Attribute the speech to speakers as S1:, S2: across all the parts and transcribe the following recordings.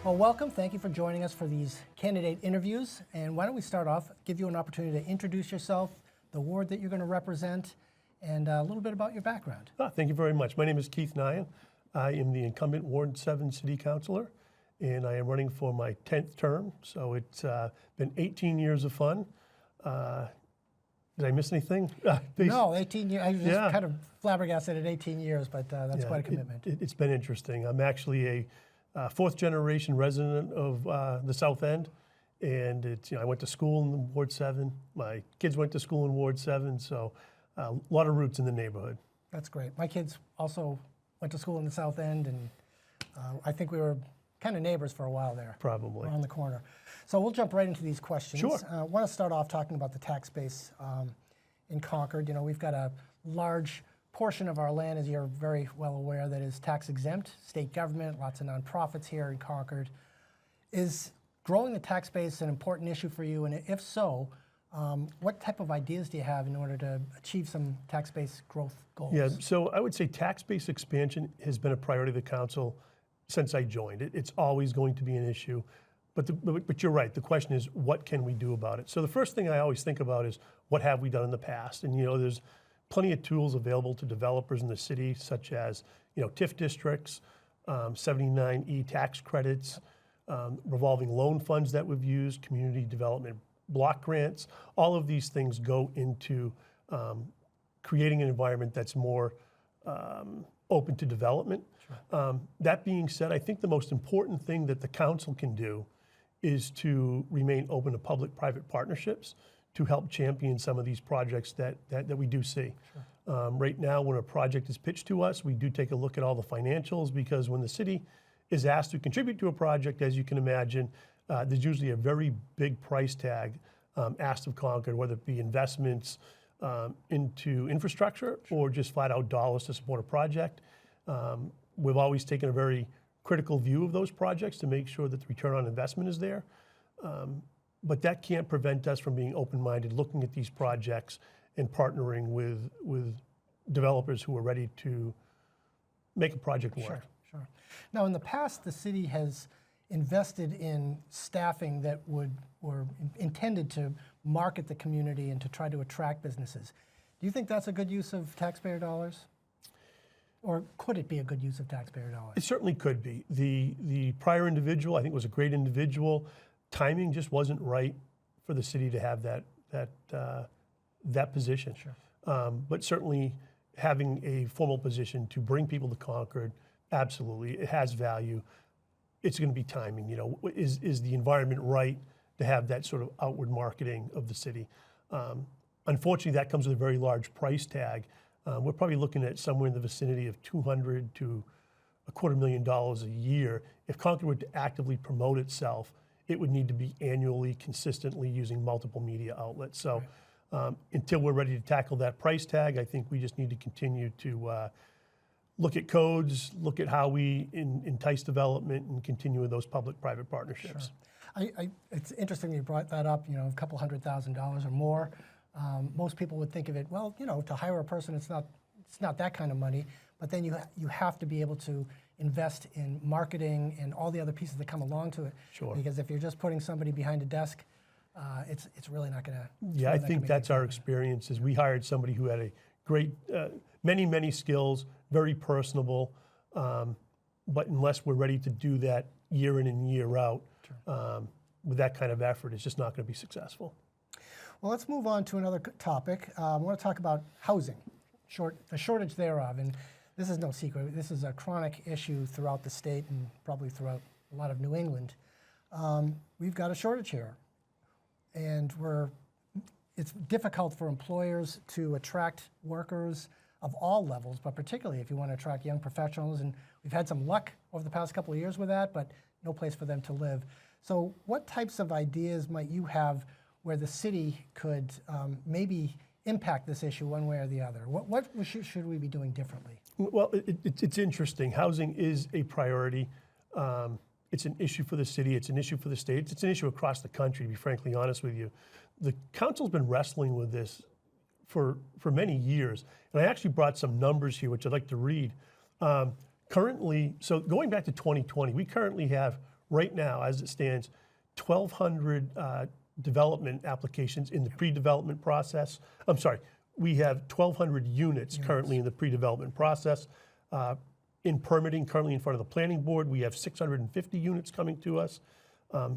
S1: Well, welcome. Thank you for joining us for these candidate interviews. And why don't we start off, give you an opportunity to introduce yourself, the ward that you're going to represent, and a little bit about your background.
S2: Thank you very much. My name is Keith Nyhan. I am the incumbent Ward 7 City Councilor, and I am running for my 10th term. So it's been 18 years of fun. Did I miss anything?
S1: No, 18 years. I was just kind of flabbergasted at 18 years, but that's quite a commitment.
S2: It's been interesting. I'm actually a fourth generation resident of the South End, and I went to school in Ward 7. My kids went to school in Ward 7, so a lot of roots in the neighborhood.
S1: That's great. My kids also went to school in the South End, and I think we were kind of neighbors for a while there.
S2: Probably.
S1: On the corner. So we'll jump right into these questions.
S2: Sure.
S1: I want to start off talking about the tax base in Concord. You know, we've got a large portion of our land, as you're very well aware, that is tax exempt, state government, lots of nonprofits here in Concord. Is growing the tax base an important issue for you? And if so, what type of ideas do you have in order to achieve some tax base growth goals?
S2: Yeah, so I would say tax base expansion has been a priority of the council since I joined. It's always going to be an issue. But you're right, the question is, what can we do about it? So the first thing I always think about is, what have we done in the past? And there's plenty of tools available to developers in the city, such as TIF districts, 79E tax credits, revolving loan funds that we've used, community development block grants. All of these things go into creating an environment that's more open to development. Sure. That being said, I think the most important thing that the council can do is to remain open to public-private partnerships to help champion some of these projects that we do see. Sure. Right now, when a project is pitched to us, we do take a look at all the financials, because when the city is asked to contribute to a project, as you can imagine, there's usually a very big price tag asked of Concord, whether it be investments into infrastructure or just flat out dollars to support a project. We've always taken a very critical view of those projects to make sure that the return on investment is there. But that can't prevent us from being open-minded, looking at these projects and partnering with developers who are ready to make a project work.
S1: Sure, sure. Now, in the past, the city has invested in staffing that were intended to market the community and to try to attract businesses. Do you think that's a good use of taxpayer dollars? Or could it be a good use of taxpayer dollars?
S2: It certainly could be. The prior individual, I think, was a great individual. Timing just wasn't right for the city to have that position.
S1: Sure.
S2: But certainly having a formal position to bring people to Concord, absolutely, it has value. It's going to be timing. Is the environment right to have that sort of outward marketing of the city? Unfortunately, that comes with a very large price tag. We're probably looking at somewhere in the vicinity of $200,000 to $250,000 a year. If Concord were to actively promote itself, it would need to be annually, consistently using multiple media outlets. So until we're ready to tackle that price tag, I think we just need to continue to look at codes, look at how we entice development, and continue with those public-private partnerships.
S1: Sure. It's interesting you brought that up, a couple $100,000 or more. Most people would think of it, well, to hire a person, it's not that kind of money, but then you have to be able to invest in marketing and all the other pieces that come along to it.
S2: Sure.
S1: Because if you're just putting somebody behind a desk, it's really not going to.
S2: Yeah, I think that's our experience. Is we hired somebody who had a great, many skills, very personable, but unless we're ready to do that year in and year out, sure. With that kind of effort, it's just not going to be successful.
S1: Well, let's move on to another topic. I want to talk about housing, the shortage thereof. And this is no secret. This is a chronic issue throughout the state and probably throughout a lot of New England. We've got a shortage here. And it's difficult for employers to attract workers of all levels, but particularly if you want to attract young professionals. And we've had some luck over the past couple of years with that, but no place for them to live. So what types of ideas might you have where the city could maybe impact this issue one way or the other? What should we be doing differently?
S2: Well, it's interesting. Housing is a priority. It's an issue for the city. It's an issue for the state. It's an issue across the country, to be frankly honest with you. The council's been wrestling with this for many years. And I actually brought some numbers here, which I'd like to read. Currently, so going back to 2020, we currently have right now, as it stands, 1,200 development applications in the pre-development process. I'm sorry, we have 1,200 units currently in the pre-development process. In permitting, currently in front of the planning board, we have 650 units coming to us,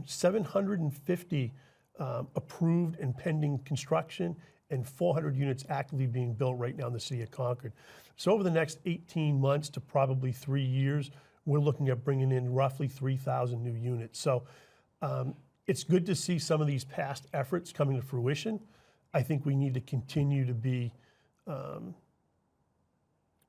S2: 750 approved and pending construction, and 400 units actively being built right now in the city of Concord. So over the next 18 months to probably 3 years, we're looking at bringing in roughly 3,000 new units. So it's good to see some of these past efforts coming to fruition. I think we need to continue to be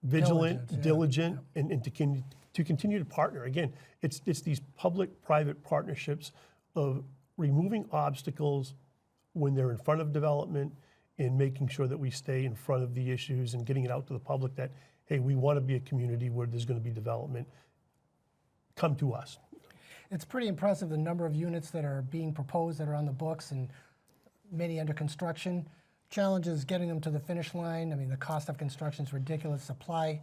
S2: vigilant, diligent, and to continue to partner. Again, it's these public-private partnerships of removing obstacles when they're in front of development and making sure that we stay in front of the issues and getting it out to the public that, hey, we want to be a community where there's going to be development. Come to us.
S1: It's pretty impressive the number of units that are being proposed that are on the books and many under construction. Challenge is getting them to the finish line. I mean, the cost of construction is ridiculous. Supply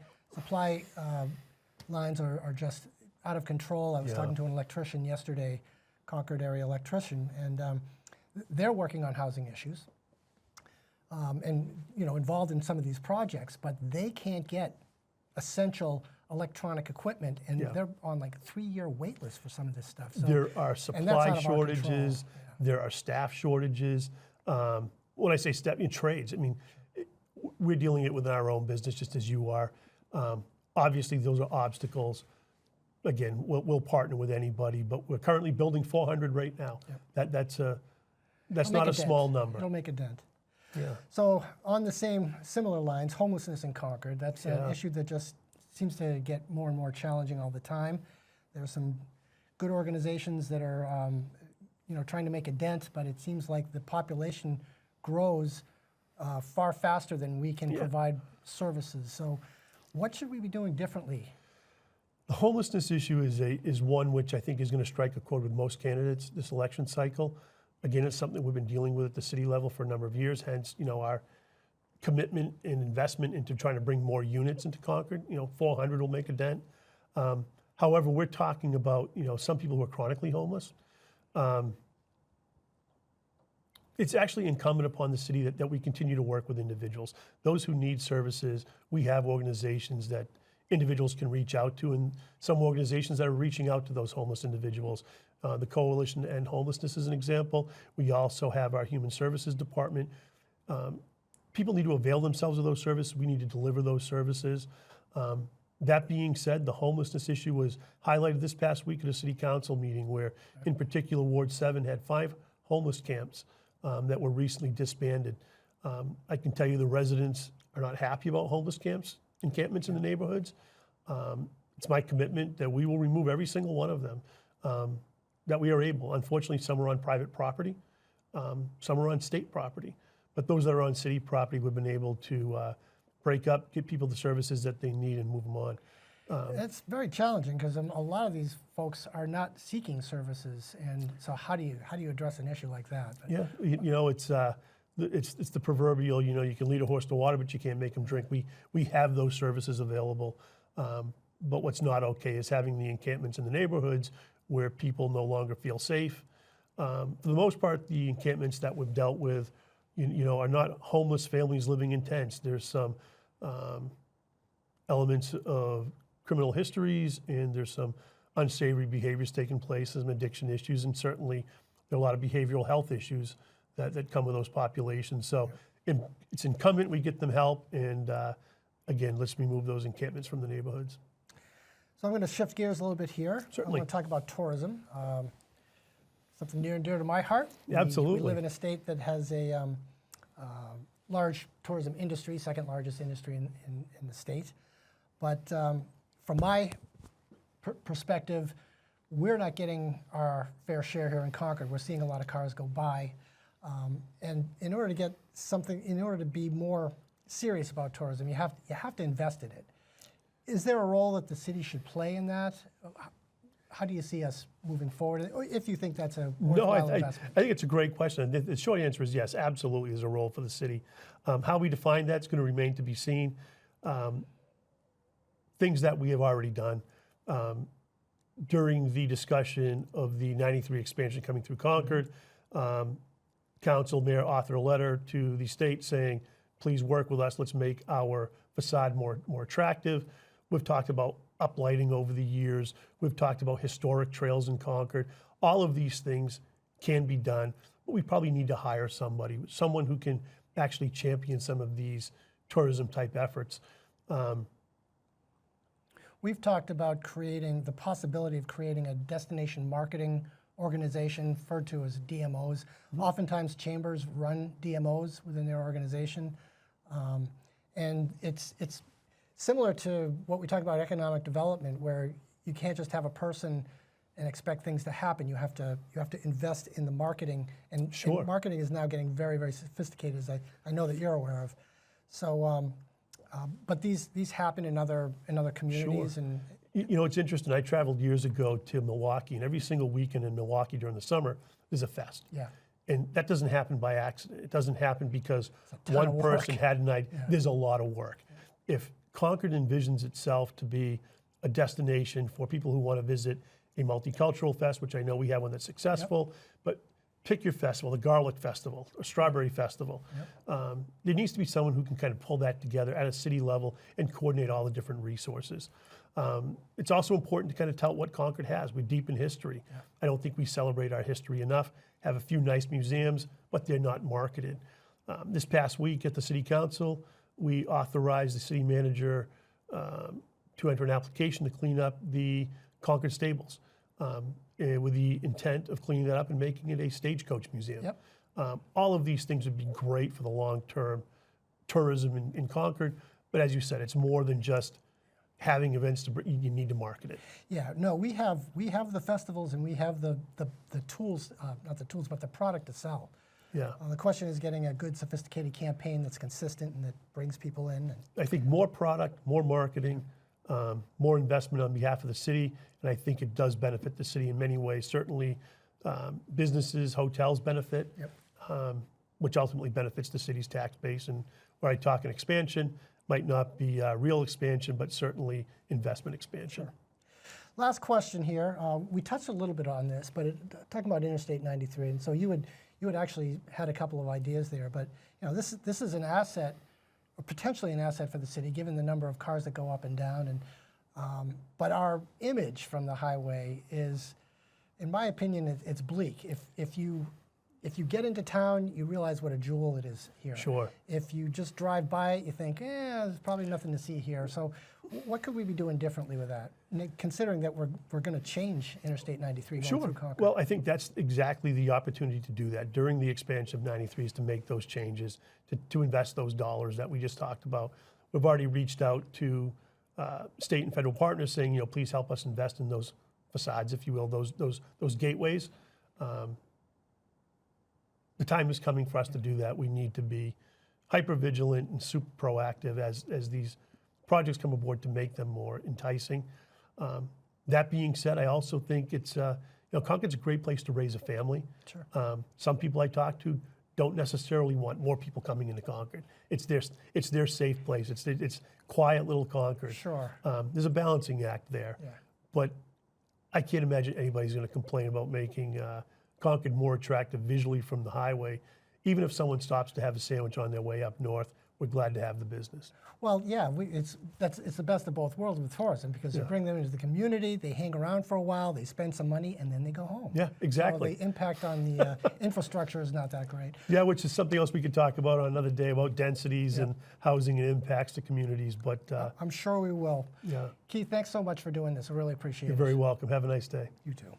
S1: lines are just out of control. I was talking to an electrician yesterday, Concord area electrician, and they're working on housing issues and involved in some of these projects, but they can't get essential electronic equipment, and they're on like a 3-year wait list for some of this stuff. So,
S2: there are supply shortages. There are staff shortages. When I say staff, trades, I mean, we're dealing it with our own business just as you are. Obviously, those are obstacles. Again, we'll partner with anybody, but we're currently building 400 right now. Yep. That's not a small number.
S1: It'll make a dent.
S2: Yeah.
S1: So on the similar lines, homelessness in Concord, that's an issue that just seems to get more and more challenging all the time. There's some good organizations that are trying to make a dent, but it seems like the population grows far faster than we can provide services. So what should we be doing differently?
S2: The homelessness issue is one which I think is going to strike a chord with most candidates this election cycle. Again, it's something we've been dealing with at the city level for a number of years, hence our commitment and investment into trying to bring more units into Concord. 400 will make a dent. However, we're talking about some people who are chronically homeless. It's actually incumbent upon the city that we continue to work with individuals. Those who need services, we have organizations that individuals can reach out to, and some organizations that are reaching out to those homeless individuals. The Coalition to End Homelessness is an example. We also have our Human Services Department. People need to avail themselves of those services. We need to deliver those services. That being said, the homelessness issue was highlighted this past week at a city council meeting where, in particular, Ward 7 had 5 homeless camps that were recently disbanded. I can tell you the residents are not happy about homeless encampments in the neighborhoods. It's my commitment that we will remove every single one of them that we are able. Unfortunately, some are on private property, some are on state property, but those that are on city property, we've been able to break up, get people the services that they need and move them on.
S1: It's very challenging because a lot of these folks are not seeking services, and so how do you address an issue like that?
S2: Yeah, it's the proverbial, you can lead a horse to water, but you can't make them drink. We have those services available, but what's not okay is having the encampments in the neighborhoods where people no longer feel safe. For the most part, the encampments that we've dealt with, are not homeless families living in tents. There's some elements of criminal histories, and there's some unsavory behaviors taking place, some addiction issues, and certainly there are a lot of behavioral health issues that come with those populations. So it's incumbent we get them help, and again, let's remove those encampments from the neighborhoods.
S1: So I'm going to shift gears a little bit here.
S2: Certainly.
S1: I want to talk about tourism, something near and dear to my heart.
S2: Absolutely.
S1: We live in a state that has a large tourism industry, second largest industry in the state. But from my perspective, we're not getting our fair share here in Concord. We're seeing a lot of cars go by. And in order to be more serious about tourism, you have to invest in it. Is there a role that the city should play in that? How do you see us moving forward, or if you think that's a worthwhile investment?
S2: I think it's a great question. The short answer is yes, absolutely there's a role for the city. How we define that's going to remain to be seen. Things that we have already done. during the discussion of the 93 expansion coming through Concord, council, mayor authored a letter to the state saying, please work with us, let's make our facade more attractive. We've talked about uplighting over the years. We've talked about historic trails in Concord. All of these things can be done, but we probably need to hire somebody, someone who can actually champion some of these tourism type efforts.
S1: We've talked about the possibility of creating a destination marketing organization referred to as DMOs. Oftentimes chambers run DMOs within their organization. And it's similar to what we talk about economic development, where you can't just have a person and expect things to happen. You have to invest in the marketing, and marketing is now getting very, very sophisticated, as I know that you're aware of. So, but these happen in other communities. And
S2: you know, it's interesting. I traveled years ago to Milwaukee, and every single weekend in Milwaukee during the summer there's a fest.
S1: yeah,
S2: And that doesn't happen by accident. It doesn't happen because
S1: ton
S2: one
S1: of
S2: person
S1: work.
S2: had an idea. There's a lot of work. If Concord envisions itself to be a destination for people who want to visit a multicultural fest, which I know we have one that's successful, but pick your festival, the Garlic Festival, or Strawberry Festival. There needs to be someone who can kind of pull that together at a city level and coordinate all the different resources. It's also important to kind of tell what Concord has. We're deep in history. I don't think we celebrate our history enough. Have a few nice museums, but they're not marketed. This past week at the City Council, we authorized the city manager to enter an application to clean up the Concord stables with the intent of cleaning that up and making it a stagecoach museum. All of these things would be great for the long-term tourism in Concord, but as you said, it's more than just having events. You need to market it.
S1: Yeah, no, we have the festivals, and we have the tools, not the tools, but the product to sell.
S2: Yeah.
S1: The question is getting a good, sophisticated campaign that's consistent and that brings people in.
S2: I think more product, more marketing, more investment on behalf of the city, and I think it does benefit the city in many ways. Certainly, businesses, hotels benefit, which ultimately benefits the city's tax base. And where I talk an expansion, might not be real expansion, but certainly investment expansion.
S1: Sure. Last question here. We touched a little bit on this, but talking about Interstate 93, and so you had actually had a couple of ideas there, but you know, this is an asset, or potentially an asset for the city, given the number of cars that go up and down. And but our image from the highway is, in my opinion, it's bleak. If you get into town, you realize what a jewel it is here.
S2: Sure.
S1: If you just drive by it, you think, there's probably nothing to see here. So what could we be doing differently with that, considering that we're going to change Interstate 93 going through Concord?
S2: Well, I think that's exactly the opportunity to do that during the expansion of 93 is to make those changes, to invest those dollars that we just talked about. We've already reached out to state and federal partners saying, you know, please help us invest in those facades, if you will, those gateways. The time is coming for us to do that. We need to be hyper vigilant and super proactive as these projects come aboard to make them more enticing. That being said, I also think it's, you know, Concord's a great place to raise a family.
S1: Sure.
S2: Some people I talk to don't necessarily want more people coming into Concord. It's their safe place. It's quiet little Concord.
S1: Sure.
S2: There's a balancing act there.
S1: Yeah.
S2: But I can't imagine anybody's going to complain about making Concord more attractive visually from the highway. Even if someone stops to have a sandwich on their way up north, we're glad to have the business.
S1: Well, yeah, it's the best of both worlds with tourism, because you bring them into the community, they hang around for a while, they spend some money, and then they go home.
S2: Yeah, exactly.
S1: So the impact on the infrastructure is not that great.
S2: Yeah, which is something else we could talk about on another day, about densities and housing and impacts to communities. But
S1: I'm sure we will.
S2: yeah,
S1: Keith, thanks so much for doing this. I really appreciate it.
S2: you're very welcome. Have a nice day.
S1: You too.